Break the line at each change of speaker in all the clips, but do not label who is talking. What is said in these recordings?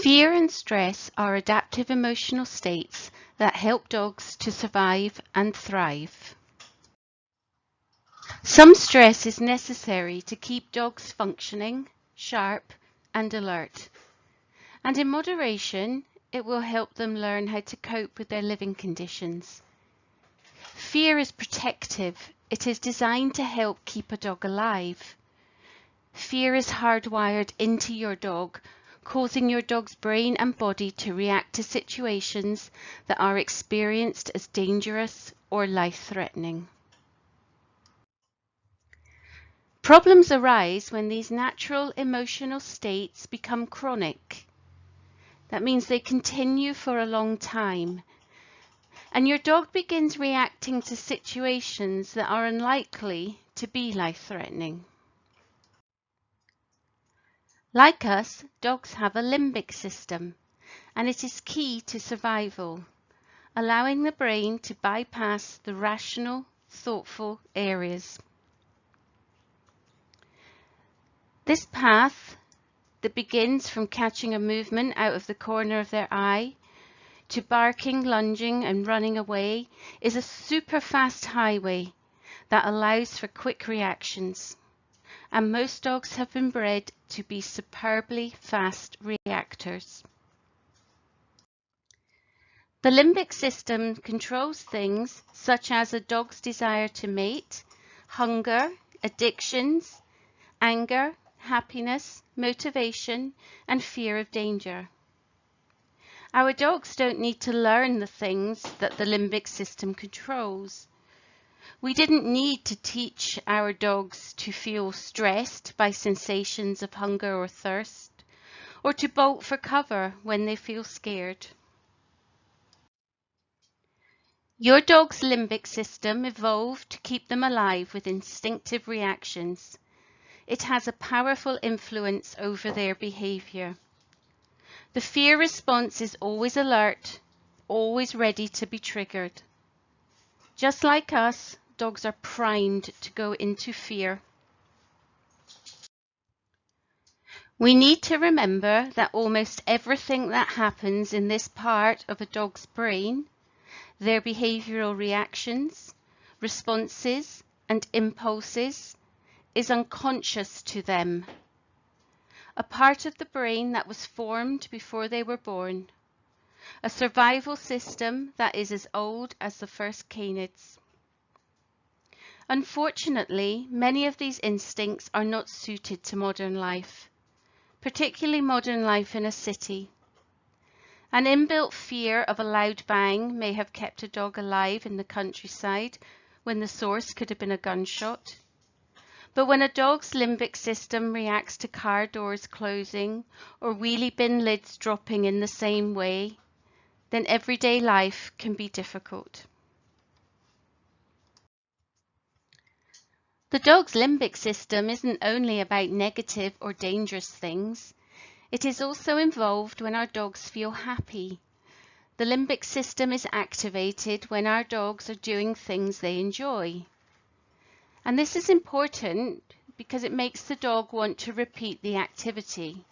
Fear and stress are adaptive emotional states that help dogs to survive and thrive. Some stress is necessary to keep dogs functioning, sharp, and alert. And in moderation, it will help them learn how to cope with their living conditions. Fear is protective. It is designed to help keep a dog alive. Fear is hardwired into your dog, causing your dog's brain and body to react to situations that are experienced as dangerous or life-threatening. Problems arise when these natural emotional states become chronic. That means they continue for a long time, and your dog begins reacting to situations that are unlikely to be life-threatening. Like us, dogs have a limbic system, and it is key to survival, allowing the brain to bypass the rational, thoughtful areas. This path that begins from catching a movement out of the corner of their eye to barking, lunging, and running away is a super fast highway that allows for quick reactions. And most dogs have been bred to be superbly fast reactors. The limbic system controls things such as a dog's desire to mate, hunger, addictions, anger, happiness, motivation, and fear of danger. Our dogs don't need to learn the things that the limbic system controls. We didn't need to teach our dogs to feel stressed by sensations of hunger or thirst, or to bolt for cover when they feel scared. Your dog's limbic system evolved to keep them alive with instinctive reactions. It has a powerful influence over their behaviour. The fear response is always alert, always ready to be triggered. Just like us, dogs are primed to go into fear. We need to remember that almost everything that happens in this part of a dog's brain, their behavioural reactions, responses, and impulses, is unconscious to them. A part of the brain that was formed before they were born. A survival system that is as old as the first canids. Unfortunately, many of these instincts are not suited to modern life, particularly modern life in a city. An inbuilt fear of a loud bang may have kept a dog alive in the countryside when the source could have been a gunshot. But when a dog's limbic system reacts to car doors closing or wheelie bin lids dropping in the same way, then everyday life can be difficult. The dog's limbic system isn't only about negative or dangerous things. It is also involved when our dogs feel happy. The limbic system is activated when our dogs are doing things they enjoy. And this is important because it makes the dog want to repeat the activity.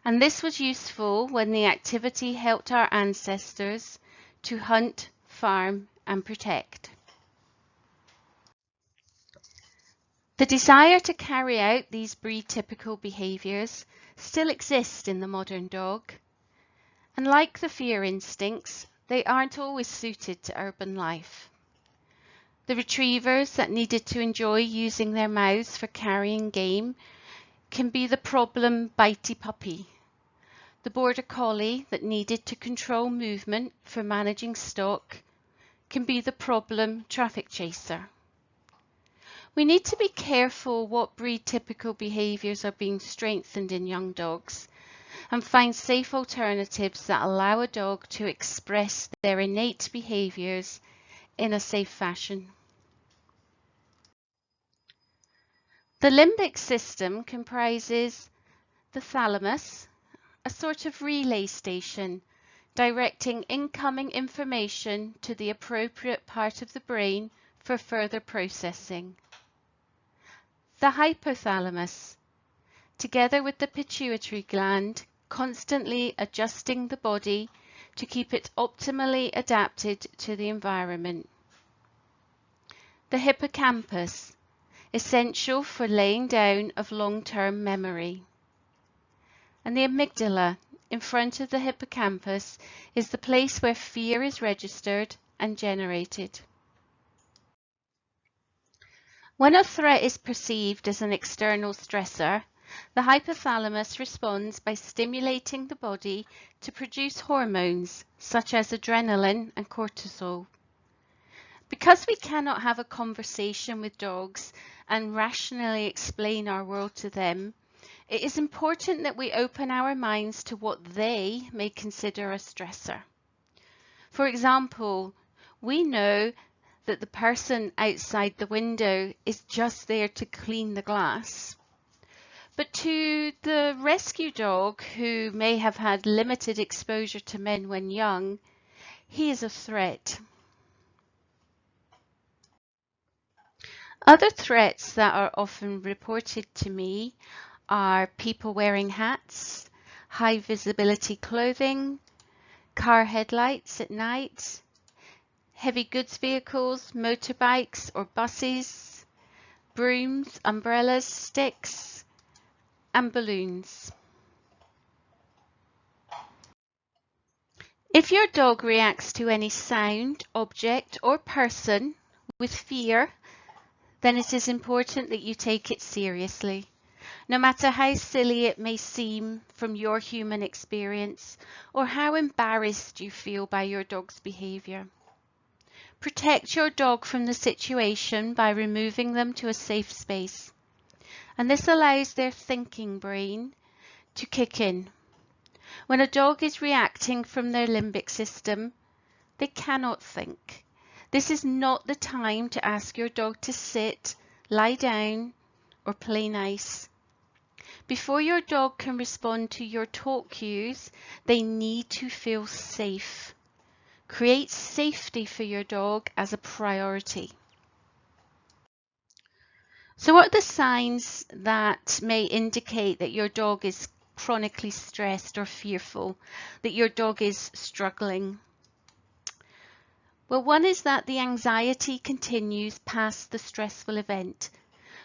And this was useful when the activity helped our ancestors to hunt, farm, and protect. The desire to carry out these breed-typical behaviours still exists in the modern dog. And like the fear instincts, they aren't always suited to urban life. The retrievers that needed to enjoy using their mouths for carrying game can be the problem bitey puppy. The border collie that needed to control movement for managing stock can be the problem traffic chaser. We need to be careful what breed-typical behaviours are being strengthened in young dogs and find safe alternatives that allow a dog to express their innate behaviours in a safe fashion. The limbic system comprises the thalamus, a sort of relay station directing incoming information to the appropriate part of the brain for further processing. The hypothalamus, together with the pituitary gland, constantly adjusting the body to keep it optimally adapted to the environment. The hippocampus, essential for laying down of long-term memory. And the amygdala, in front of the hippocampus, is the place where fear is registered and generated. When a threat is perceived as an external stressor, the hypothalamus responds by stimulating the body to produce hormones such as adrenaline and cortisol. Because we cannot have a conversation with dogs and rationally explain our world to them, it is important that we open our minds to what they may consider a stressor. For example, we know that the person outside the window is just there to clean the glass. But to the rescue dog who may have had limited exposure to men when young, he is a threat. Other threats that are often reported to me are people wearing hats, high visibility clothing, car headlights at night, heavy goods vehicles, motorbikes or buses, brooms, umbrellas, sticks, and balloons. If your dog reacts to any sound, object, or person with fear, then it is important that you take it seriously. No matter how silly it may seem from your human experience or how embarrassed you feel by your dog's behaviour. Protect your dog from the situation by removing them to a safe space. And this allows their thinking brain to kick in. When a dog is reacting from their limbic system, they cannot think. This is not the time to ask your dog to sit, lie down, or play nice. Before your dog can respond to your talk cues, they need to feel safe. Create safety for your dog as a priority. So what are the signs that may indicate that your dog is chronically stressed or fearful, that your dog is struggling? Well, one is that the anxiety continues past the stressful event.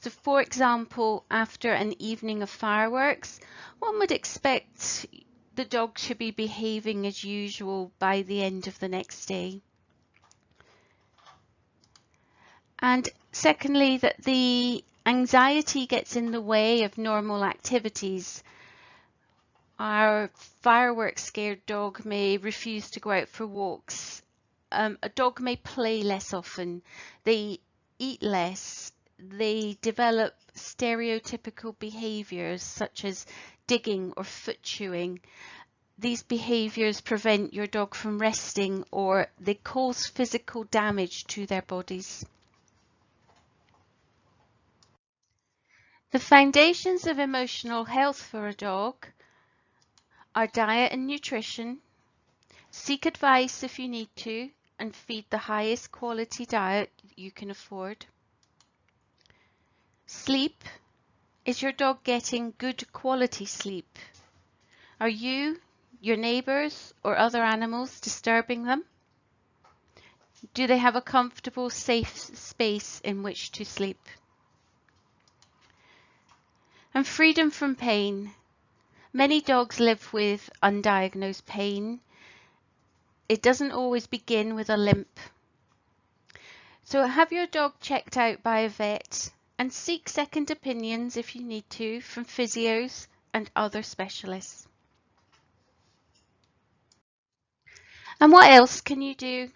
So for example, after an evening of fireworks, one would expect the dog to be behaving as usual by the end of the next day. And secondly, that the anxiety gets in the way of normal activities. Our fireworks scared dog may refuse to go out for walks. A dog may play less often. They eat less. They develop stereotypical behaviours such as digging or foot chewing. These behaviours prevent your dog from resting or they cause physical damage to their bodies. The foundations of emotional health for a dog are diet and nutrition. Seek advice if you need to and feed the highest quality diet you can afford. Sleep. Is your dog getting good quality sleep? Are you, your neighbours or other animals disturbing them? Do they have a comfortable, safe space in which to sleep? And freedom from pain. Many dogs live with undiagnosed pain. It doesn't always begin with a limp. So have your dog checked out by a vet and seek second opinions if you need to from physios and other specialists. And what else can you do?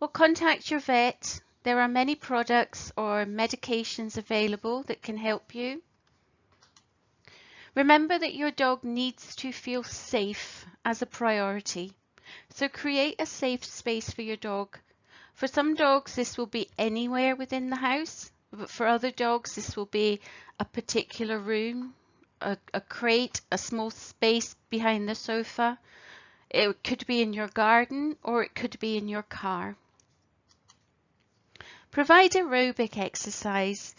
Well, contact your vet. There are many products or medications available that can help you. Remember that your dog needs to feel safe as a priority. So create a safe space for your dog. For some dogs, this will be anywhere within the house, but for other dogs, this will be a particular room, a crate, a small space behind the sofa. It could be in your garden or it could be in your car. Provide aerobic exercise.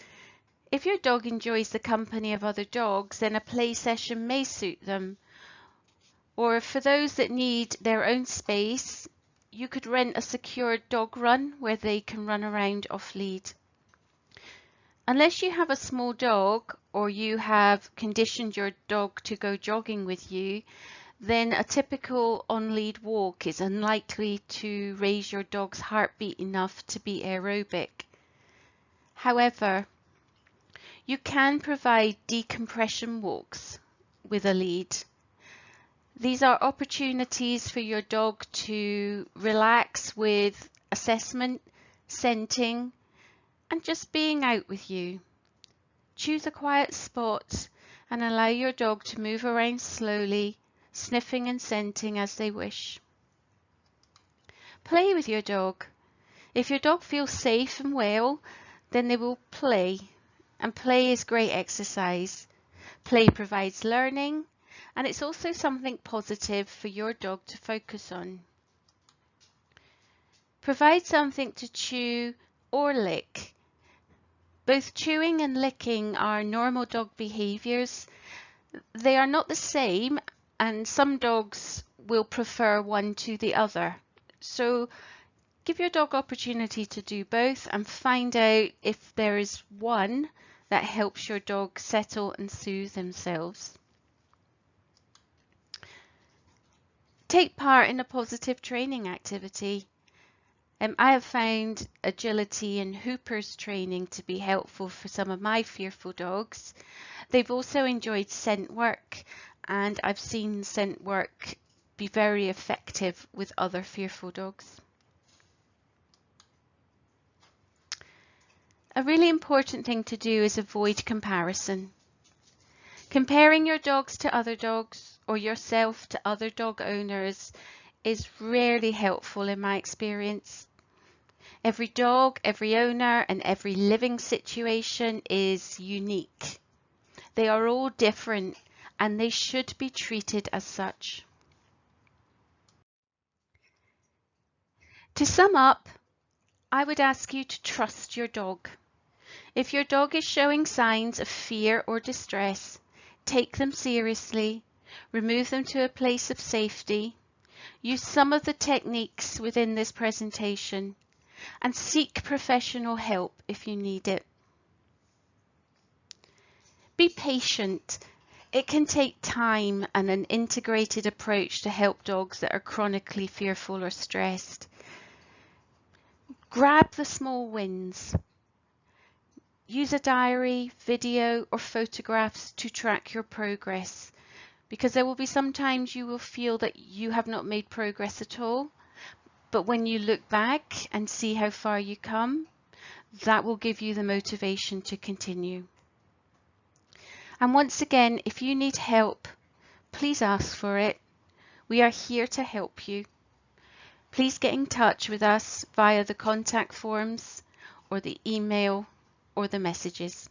If your dog enjoys the company of other dogs, then a play session may suit them. Or for those that need their own space, you could rent a secured dog run where they can run around off lead. Unless you have a small dog or you have conditioned your dog to go jogging with you, then a typical on-lead walk is unlikely to raise your dog's heartbeat enough to be aerobic. However, you can provide decompression walks with a lead. These are opportunities for your dog to relax with assessment, scenting, and just being out with you. Choose a quiet spot and allow your dog to move around slowly, sniffing and scenting as they wish. Play with your dog. If your dog feels safe and well, then they will play, and play is great exercise. Play provides learning, and it's also something positive for your dog to focus on. Provide something to chew or lick. Both chewing and licking are normal dog behaviours. They are not the same, and some dogs will prefer one to the other. So give your dog opportunity to do both and find out if there is one that helps your dog settle and soothe themselves. Take part in a positive training activity. I have found agility and hoopers training to be helpful for some of my fearful dogs. They've also enjoyed scent work, and I've seen scent work be very effective with other fearful dogs. A really important thing to do is avoid comparison. Comparing your dogs to other dogs or yourself to other dog owners is rarely helpful in my experience. Every dog, every owner, and every living situation is unique. They are all different, and they should be treated as such. To sum up, I would ask you to trust your dog. If your dog is showing signs of fear or distress, take them seriously, remove them to a place of safety, use some of the techniques within this presentation, and seek professional help if you need it. Be patient. It can take time and an integrated approach to help dogs that are chronically fearful or stressed. Grab the small wins. Use a diary, video, or photographs to track your progress, because there will be some times you will feel that you have not made progress at all. But when you look back and see how far you come, that will give you the motivation to continue. And once again, if you need help, please ask for it. We are here to help you. Please get in touch with us via the contact forms or the email or the messages.